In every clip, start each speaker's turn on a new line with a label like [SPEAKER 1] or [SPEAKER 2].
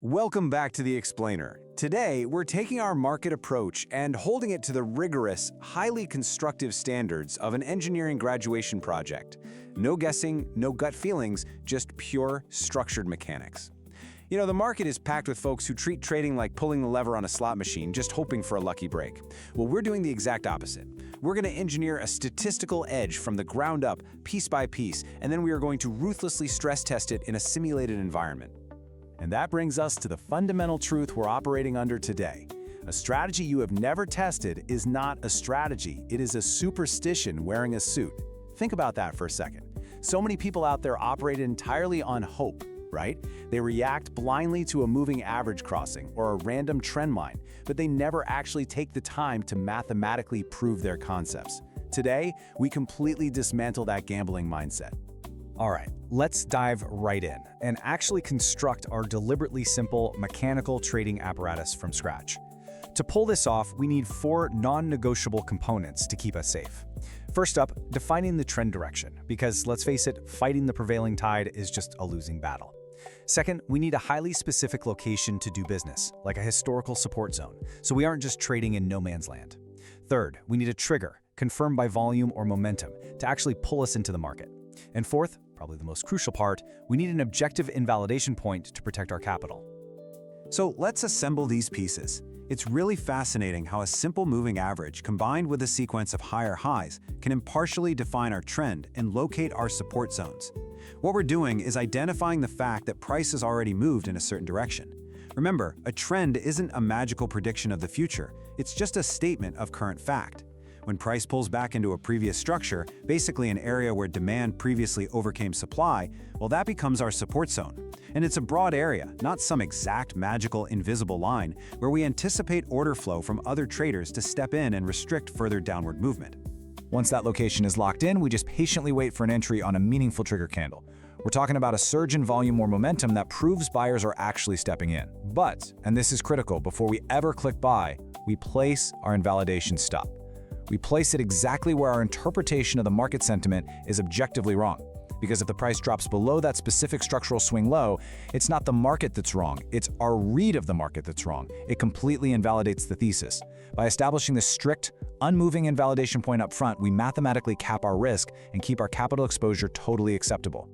[SPEAKER 1] Welcome back to The Explainer. Today, we're taking our market approach and holding it to the rigorous, highly constructive standards of an engineering graduation project. No guessing, no gut feelings, just pure, structured mechanics. You know, the market is packed with folks who treat trading like pulling the lever on a slot machine, just hoping for a lucky break. Well, we're doing the exact opposite. We're going to engineer a statistical edge from the ground up, piece by piece, and then we are going to ruthlessly stress test it in a simulated environment. And that brings us to the fundamental truth we're operating under today. A strategy you have never tested is not a strategy, it is a superstition wearing a suit. Think about that for a second. So many people out there operate entirely on hope, right? They react blindly to a moving average crossing or a random trend line, but they never actually take the time to mathematically prove their concepts. Today, we completely dismantle that gambling mindset.
[SPEAKER 2] All right, let's dive right in and actually construct our deliberately simple mechanical trading apparatus from scratch. To pull this off, we need 4 non-negotiable components to keep us safe. First up, defining the trend direction, because let's face it, fighting the prevailing tide is just a losing battle. Second, we need a highly specific location to do business, like a historical support zone, so we aren't just trading in no man's land. Third, we need a trigger, confirmed by volume or momentum, to actually pull us into the market. And fourth, probably the most crucial part, we need an objective invalidation point to protect our capital.
[SPEAKER 1] So let's assemble these pieces. It's really fascinating how a simple moving average combined with a sequence of higher highs can impartially define our trend and locate our support zones. What we're doing is identifying the fact that price has already moved in a certain direction. Remember, a trend isn't a magical prediction of the future, it's just a statement of current fact. When price pulls back into a previous structure, basically an area where demand previously overcame supply, well, that becomes our support zone. And it's a broad area, not some exact magical invisible line, where we anticipate order flow from other traders to step in and restrict further downward movement.
[SPEAKER 2] Once that location is locked in, we just patiently wait for an entry on a meaningful trigger candle. We're talking about a surge in volume or momentum that proves buyers are actually stepping in. But, and this is critical, before we ever click buy, we place our invalidation stop. We place it exactly where our interpretation of the market sentiment is objectively wrong. Because if the price drops below that specific structural swing low, it's not the market that's wrong, it's our read of the market that's wrong. It completely invalidates the thesis. By establishing this strict, unmoving invalidation point up front, we mathematically cap our risk and keep our capital exposure totally acceptable.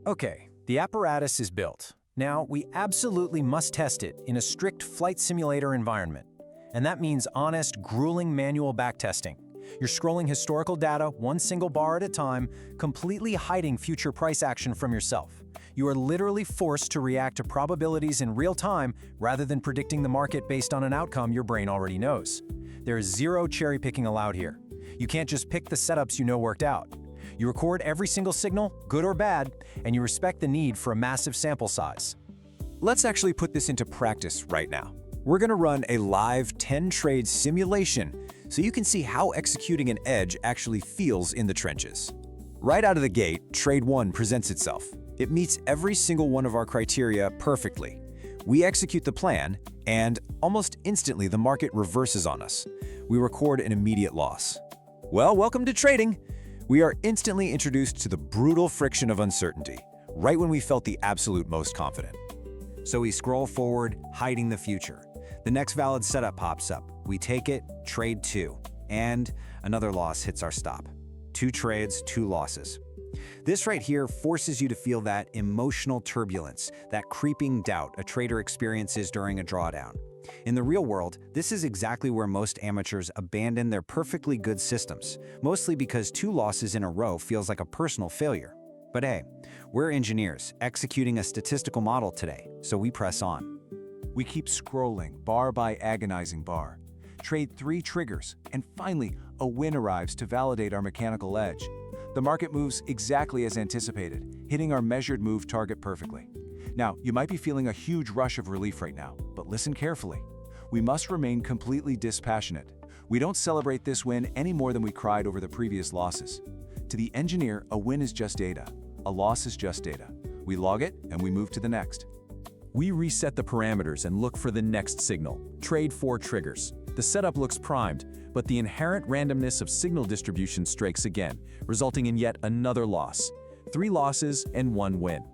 [SPEAKER 3] Okay, the apparatus is built. Now, we absolutely must test it in a strict flight simulator environment. And that means honest, grueling manual backtesting. You're scrolling historical data one single bar at a time, completely hiding future price action from yourself. You are literally forced to react to probabilities in real time rather than predicting the market based on an outcome your brain already knows. There is zero cherry picking allowed here. You can't just pick the setups you know worked out. You record every single signal, good or bad, and you respect the need for a massive sample size.
[SPEAKER 1] Let's actually put this into practice right now. We're going to run a live 10-trade simulation so you can see how executing an edge actually feels in the trenches. Right out of the gate, Trade 1 presents itself. It meets every single one of our criteria perfectly. We execute the plan, and almost instantly the market reverses on us. We record an immediate loss. Well, welcome to trading. We are instantly introduced to the brutal friction of uncertainty, right when we felt the absolute most confident. So we scroll forward, hiding the future. The next valid setup pops up. We take it, trade 2, and another loss hits our stop. 2 trades, 2 losses. This right here forces you to feel that emotional turbulence, that creeping doubt a trader experiences during a drawdown. In the real world, this is exactly where most amateurs abandon their perfectly good systems, mostly because 2 losses in a row feels like a personal failure. But hey, we're engineers executing a statistical model today, so we press on. We keep scrolling, bar by agonizing bar. Trade 3 triggers, and finally, a win arrives to validate our mechanical edge. The market moves exactly as anticipated, hitting our measured move target perfectly. Now, you might be feeling a huge rush of relief right now, but listen carefully. We must remain completely dispassionate. We don't celebrate this win any more than we cried over the previous losses. To the engineer, a win is just data. A loss is just data. We log it, and we move to the next. We reset the parameters and look for the next signal. Trade 4 triggers. The setup looks primed, but the inherent randomness of signal distribution strikes again, resulting in yet another loss. 3 losses and 1 win.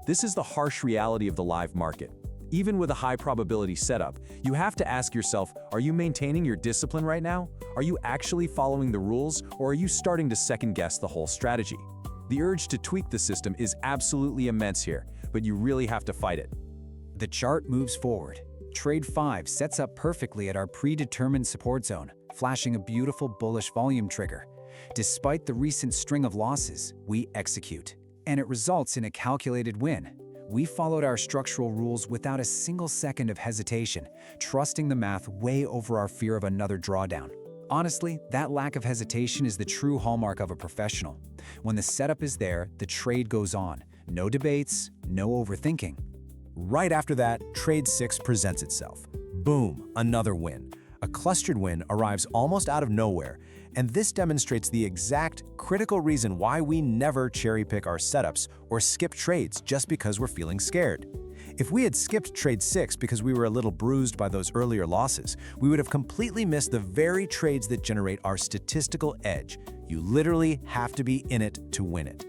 [SPEAKER 1] This is the harsh reality of the live market.
[SPEAKER 4] Even with a high probability setup, you have to ask yourself, are you maintaining your discipline right now? Are you actually following the rules, or are you starting to second-guess the whole strategy? The urge to tweak the system is absolutely immense here, but you really have to fight it.
[SPEAKER 2] The chart moves forward. Trade 5 sets up perfectly at our predetermined support zone, flashing a beautiful bullish volume trigger. Despite the recent string of losses, we execute, and it results in a calculated win. We followed our structural rules without a single second of hesitation, trusting the math way over our fear of another drawdown. Honestly, that lack of hesitation is the true hallmark of a professional. When the setup is there, the trade goes on. No debates, no overthinking.
[SPEAKER 1] Right after that, Trade 6 presents itself. Boom, another win. A clustered win arrives almost out of nowhere, and this demonstrates the exact critical reason why we never cherry-pick our setups or skip trades just because we're feeling scared. If we had skipped Trade 6 because we were a little bruised by those earlier losses, we would have completely missed the very trades that generate our statistical edge. You literally have to be in it to win it.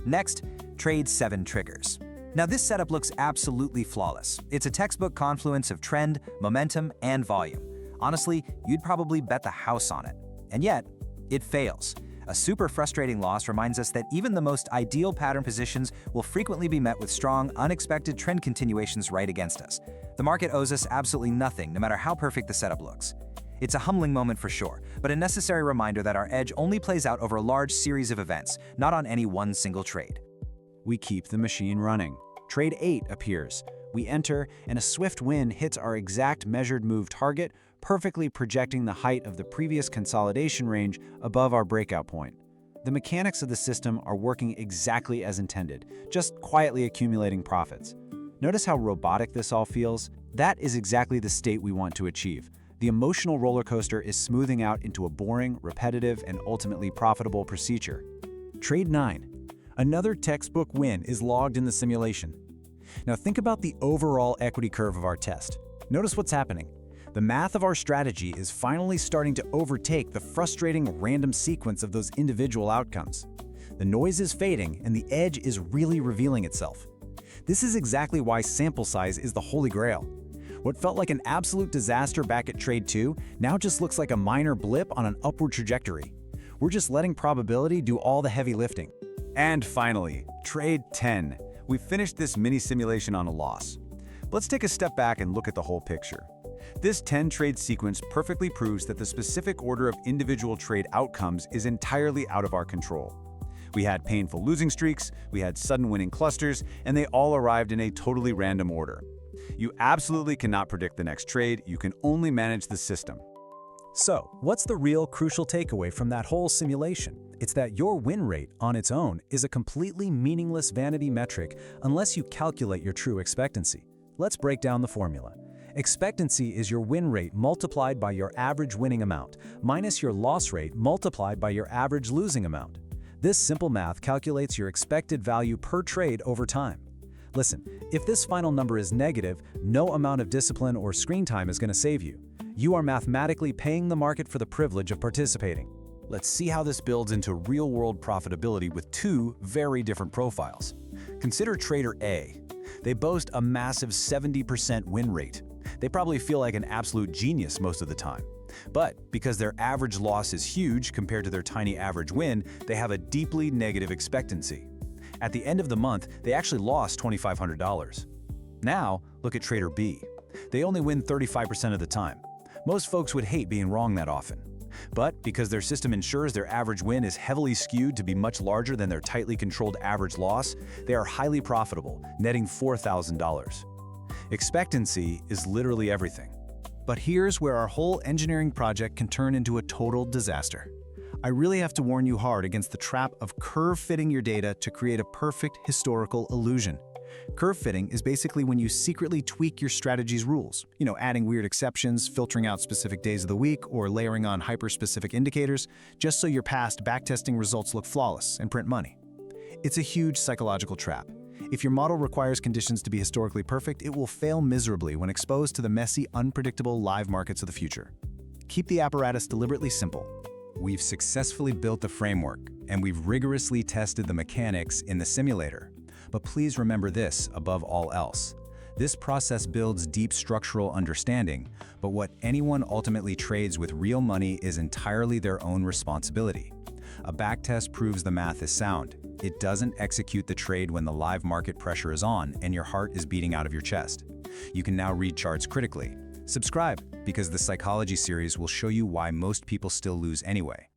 [SPEAKER 3] Next, Trade 7 triggers. Now this setup looks absolutely flawless. It's a textbook confluence of trend, momentum, and volume. Honestly, you'd probably bet the house on it. And yet, it fails. A super frustrating loss reminds us that even the most ideal pattern positions will frequently be met with strong, unexpected trend continuations right against us. The market owes us absolutely nothing, no matter how perfect the setup looks. It's a humbling moment for sure, but a necessary reminder that our edge only plays out over a large series of events, not on any one single trade.
[SPEAKER 2] We keep the machine running. Trade 8 appears. We enter, and a swift win hits our exact measured move target, perfectly projecting the height of the previous consolidation range above our breakout point. The mechanics of the system are working exactly as intended, just quietly accumulating profits. Notice how robotic this all feels? That is exactly the state we want to achieve. The emotional roller coaster is smoothing out into a boring, repetitive, and ultimately profitable procedure. Trade 9. Another textbook win is logged in the simulation. Now think about the overall equity curve of our test. Notice what's happening. The math of our strategy is finally starting to overtake the frustrating random sequence of those individual outcomes. The noise is fading and the edge is really revealing itself. This is exactly why sample size is the holy grail. What felt like an absolute disaster back at Trade 2 now just looks like a minor blip on an upward trajectory. We're just letting probability do all the heavy lifting. And finally, Trade 10. We finished this mini simulation on a loss. Let's take a step back and look at the whole picture. This 10-trade sequence perfectly proves that the specific order of individual trade outcomes is entirely out of our control. We had painful losing streaks, we had sudden winning clusters, and they all arrived in a totally random order. You absolutely cannot predict the next trade, you can only manage the system. So, what's the real crucial takeaway from that whole simulation? It's that your win rate on its own is a completely meaningless vanity metric unless you calculate your true expectancy. Let's break down the formula. Expectancy is your win rate multiplied by your average winning amount, minus your loss rate multiplied by your average losing amount. This simple math calculates your expected value per trade over time. Listen, if this final number is negative, no amount of discipline or screen time is going to save you. You are mathematically paying the market for the privilege of participating. Let's see how this builds into real-world profitability with two very different profiles. Consider Trader A. They boast a massive 70% win rate. They probably feel like an absolute genius most of the time. But because their average loss is huge compared to their tiny average win, they have a deeply negative expectancy. At the end of the month, they actually lost $2,500. Now, look at Trader B. They only win 35% of the time. Most folks would hate being wrong that often. But because their system ensures their average win is heavily skewed to be much larger than their tightly controlled average loss, they are highly profitable, netting $4,000. Expectancy is literally everything. But here's where our whole engineering project can turn into a total disaster. I really have to warn you hard against the trap of curve-fitting your data to create a perfect historical illusion. Curve fitting is basically when you secretly tweak your strategy's rules, adding weird exceptions, filtering out specific days of the week, or layering on hyper-specific indicators, just so your past backtesting results look flawless and print money. It's a huge psychological trap. If your model requires conditions to be historically perfect, it will fail miserably when exposed to the messy, unpredictable live markets of the future. Keep the apparatus deliberately simple. We've successfully built the framework, and we've rigorously tested the mechanics in the simulator. But please remember this above all else.
[SPEAKER 1] This process builds deep structural understanding, but what anyone ultimately trades with real money is entirely their own responsibility. A backtest proves the math is sound. It doesn't execute the trade when the live market pressure is on and your heart is beating out of your chest. You can now read charts critically. Subscribe, because the Psychology series will show you why most people still lose anyway.